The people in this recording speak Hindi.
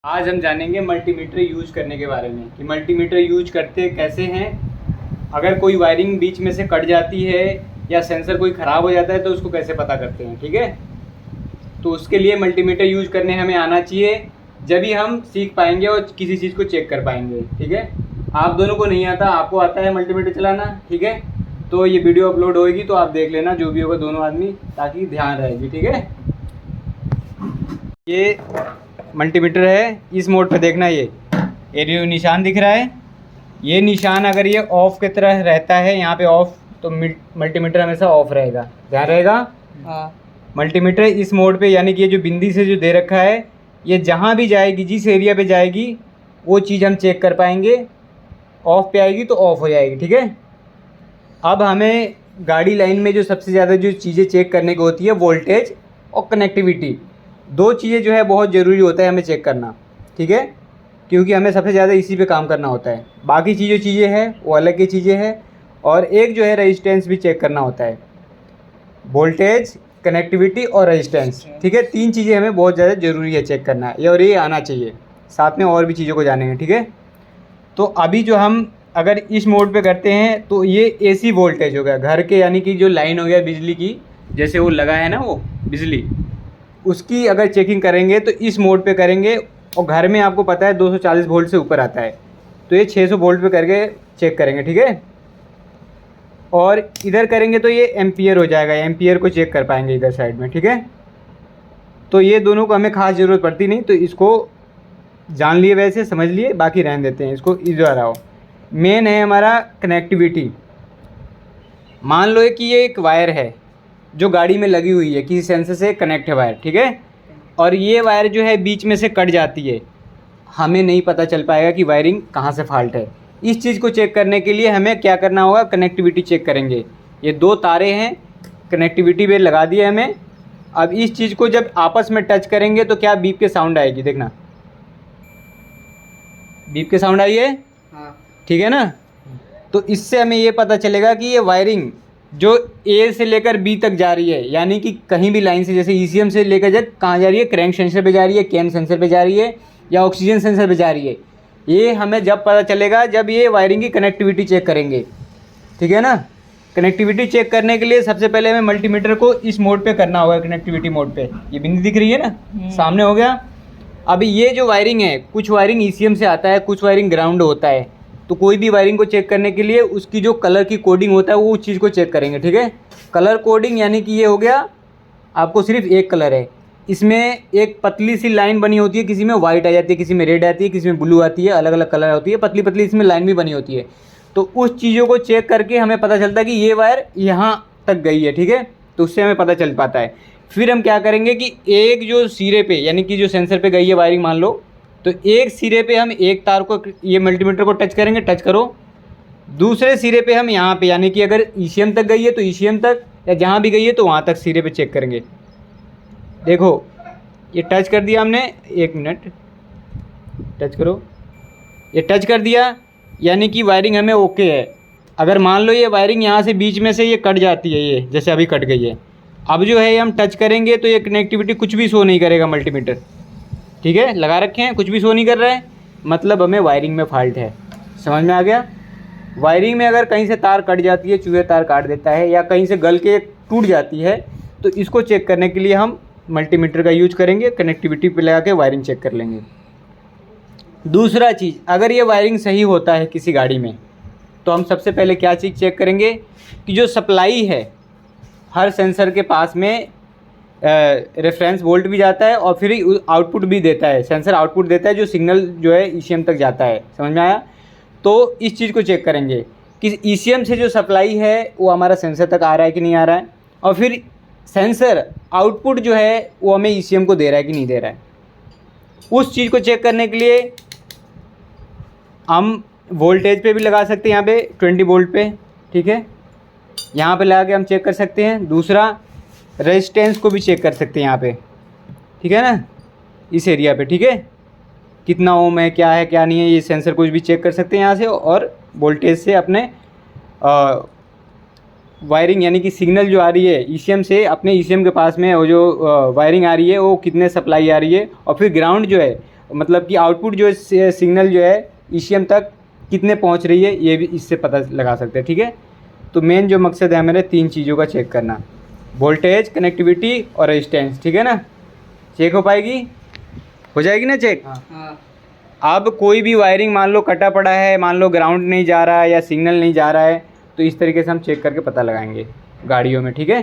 आज हम जानेंगे मल्टीमीटर यूज करने के बारे में कि मल्टीमीटर यूज करते कैसे हैं। अगर कोई वायरिंग बीच में से कट जाती है या सेंसर कोई ख़राब हो जाता है तो उसको कैसे पता करते हैं, ठीक है। तो उसके लिए मल्टीमीटर यूज करने हमें आना चाहिए, जब ही हम सीख पाएंगे और किसी चीज़ को चेक कर पाएंगे, ठीक है। आप दोनों को नहीं आता, आपको आता है मल्टीमीटर चलाना, ठीक है। तो ये वीडियो अपलोड होएगी तो आप देख लेना जो भी होगा दोनों आदमी, ताकि ध्यान रहेगी, ठीक है। ये मल्टीमीटर है, इस मोड पे देखना, ये जो निशान दिख रहा है, ये निशान अगर ये ऑफ की तरह रहता है यहाँ पे ऑफ, तो मल्टीमीटर हमेशा ऑफ रहेगा, ध्यान रहेगा। हाँ। मल्टीमीटर इस मोड पे, यानी कि ये जो बिंदी से जो दे रखा है, ये जहाँ भी जाएगी, जिस एरिया पे जाएगी वो चीज़ हम चेक कर पाएंगे। ऑफ पे आएगी तो ऑफ हो जाएगी, ठीक है। अब हमें गाड़ी लाइन में जो सबसे ज़्यादा जो चीज़ें चेक करने की होती है, वोल्टेज और कनेक्टिविटी, दो चीज़ें जो है बहुत ज़रूरी होता है हमें चेक करना, ठीक है। क्योंकि हमें सबसे ज़्यादा इसी पे काम करना होता है, बाकी चीज़ें हैं वो अलग की चीज़ें हैं। और एक जो है रेजिस्टेंस भी चेक करना होता है, वोल्टेज, कनेक्टिविटी और रेजिस्टेंस, ठीक है। तीन चीज़ें हमें बहुत ज़्यादा ज़रूरी है चेक करना, ये और ये आना चाहिए, साथ में और भी चीज़ों को जानेंगे, ठीक है। तो अभी जो हम अगर इस मोड पे करते हैं तो ये एसी वोल्टेज हो गया घर के, यानी कि जो लाइन हो गया बिजली की, जैसे वो लगा है ना वो बिजली, उसकी अगर चेकिंग करेंगे तो इस मोड पे करेंगे। और घर में आपको पता है 240 वोल्ट से ऊपर आता है, तो ये 600 वोल्ट पे करके चेक करेंगे, ठीक है। और इधर करेंगे तो ये एम्पियर हो जाएगा, एम्पियर को चेक कर पाएंगे इधर साइड में, ठीक है। तो ये दोनों को हमें खास ज़रूरत पड़ती नहीं, तो इसको जान लिए, वैसे समझ लिए, बाकी रहने देते हैं, इसको इधर आओ। मेन है हमारा कनेक्टिविटी। मान लो कि ये एक वायर है जो गाड़ी में लगी हुई है, किसी सेंसर से कनेक्ट है वायर, ठीक है। और ये वायर जो है बीच में से कट जाती है, हमें नहीं पता चल पाएगा कि वायरिंग कहाँ से फॉल्ट है। इस चीज़ को चेक करने के लिए हमें क्या करना होगा, कनेक्टिविटी चेक करेंगे। ये दो तारे हैं, कनेक्टिविटी पे लगा दिए हमें। अब इस चीज़ को जब आपस में टच करेंगे तो क्या बीप के साउंड आएगी, देखना, बीप के साउंड आई है, हाँ। ठीक है ना। तो इससे हमें ये पता चलेगा कि ये वायरिंग जो ए से लेकर बी तक जा रही है, यानी कि कहीं भी लाइन से, जैसे ईसीएम से लेकर जब कहाँ जा रही है, क्रैंक सेंसर पे जा रही है, कैम सेंसर पे जा रही है, या ऑक्सीजन सेंसर पे जा रही है, ये हमें जब पता चलेगा जब ये वायरिंग की कनेक्टिविटी चेक करेंगे, ठीक है ना। कनेक्टिविटी चेक करने के लिए सबसे पहले हमें मल्टीमीटर को इस मोड पे करना होगा, कनेक्टिविटी मोड पे। ये बिंदी दिख रही है ना, सामने हो गया। अभी ये जो वायरिंग है, कुछ वायरिंग ईसीएम से आता है, कुछ वायरिंग ग्राउंड होता है। तो कोई भी वायरिंग को चेक करने के लिए उसकी जो कलर की कोडिंग होता है वो उस चीज़ को चेक करेंगे, ठीक है। कलर कोडिंग यानी कि ये हो गया, आपको सिर्फ एक कलर है, इसमें एक पतली सी लाइन बनी होती है, किसी में वाइट आ जाती है, किसी में रेड आती है, किसी में ब्लू आती है, अलग अलग कलर होती है, पतली पतली इसमें लाइन भी बनी होती है। तो उस चीज़ों को चेक करके हमें पता चलता है कि ये वायर यहाँ तक गई है, ठीक है। तो उससे हमें पता चल पाता है। फिर हम क्या करेंगे कि एक जो सिरे पे, यानी कि जो सेंसर पे गई है वायरिंग मान लो, तो एक सिरे पे हम एक तार को, ये मल्टीमीटर को टच करेंगे, टच करो। दूसरे सिरे पे हम यहाँ पे, यानी कि अगर ईसीएम तक गई है तो ईसीएम तक, या जहाँ भी गई है तो वहाँ तक सिरे पे चेक करेंगे। देखो ये टच कर दिया हमने, एक मिनट टच करो, ये टच कर दिया, यानी कि वायरिंग हमें ओके है। अगर मान लो ये वायरिंग यहाँ से बीच में से ये कट जाती है, ये जैसे अभी कट गई है, अब जो है हम टच करेंगे तो ये कनेक्टिविटी कुछ भी शो नहीं करेगा मल्टीमीटर, ठीक है। लगा रखे हैं, कुछ भी शो नहीं कर रहा है, मतलब हमें वायरिंग में फॉल्ट है। समझ में आ गया। वायरिंग में अगर कहीं से तार कट जाती है, चूहे तार काट देता है, या कहीं से गल के टूट जाती है, तो इसको चेक करने के लिए हम मल्टीमीटर का यूज करेंगे, कनेक्टिविटी पे लगा के वायरिंग चेक कर लेंगे। दूसरा चीज़, अगर ये वायरिंग सही होता है किसी गाड़ी में, तो हम सबसे पहले क्या चीज़ चेक करेंगे कि जो सप्लाई है, हर सेंसर के पास में रेफरेंस वोल्ट भी जाता है और फिर आउटपुट भी देता है, सेंसर आउटपुट देता है जो सिग्नल जो है ईसीएम तक जाता है। समझ में आया। तो इस चीज़ को चेक करेंगे कि ईसीएम से जो सप्लाई है वो हमारा सेंसर तक आ रहा है कि नहीं आ रहा है, और फिर सेंसर आउटपुट जो है वो हमें ईसीएम को दे रहा है कि नहीं दे रहा है। उस चीज़ को चेक करने के लिए हम वोल्टेज पे भी लगा सकते हैं, यहाँ पे 20 वोल्ट पे, ठीक है, यहाँ पे लगा के हम चेक कर सकते हैं। दूसरा रेजिस्टेंस को भी चेक कर सकते हैं यहाँ पे, ठीक है ना, इस एरिया पे, ठीक है, कितना ओम है, क्या है क्या नहीं है, ये सेंसर कुछ भी चेक कर सकते हैं यहाँ से। और वोल्टेज से अपने वायरिंग यानी कि सिग्नल जो आ रही है ईसीएम से, अपने ईसीएम के पास में वो जो वायरिंग आ रही है वो कितने सप्लाई आ रही है, और फिर ग्राउंड जो है मतलब कि आउटपुट जो सिग्नल जो है ईसीएम तक कितने पहुंच रही है, ये भी इससे पता लगा सकते हैं। ठीक है, तो मेन जो मकसद है मेरे 3 चीज़ों का चेक करना, वोल्टेज, कनेक्टिविटी और रेजिस्टेंस। ठीक है ना, चेक हो पाएगी, हो जाएगी ना चेक। हाँ। अब कोई भी वायरिंग मान लो कटा पड़ा है, मान लो ग्राउंड नहीं जा रहा है या सिग्नल नहीं जा रहा है, तो इस तरीके से हम चेक करके पता लगाएंगे गाड़ियों में। ठीक है।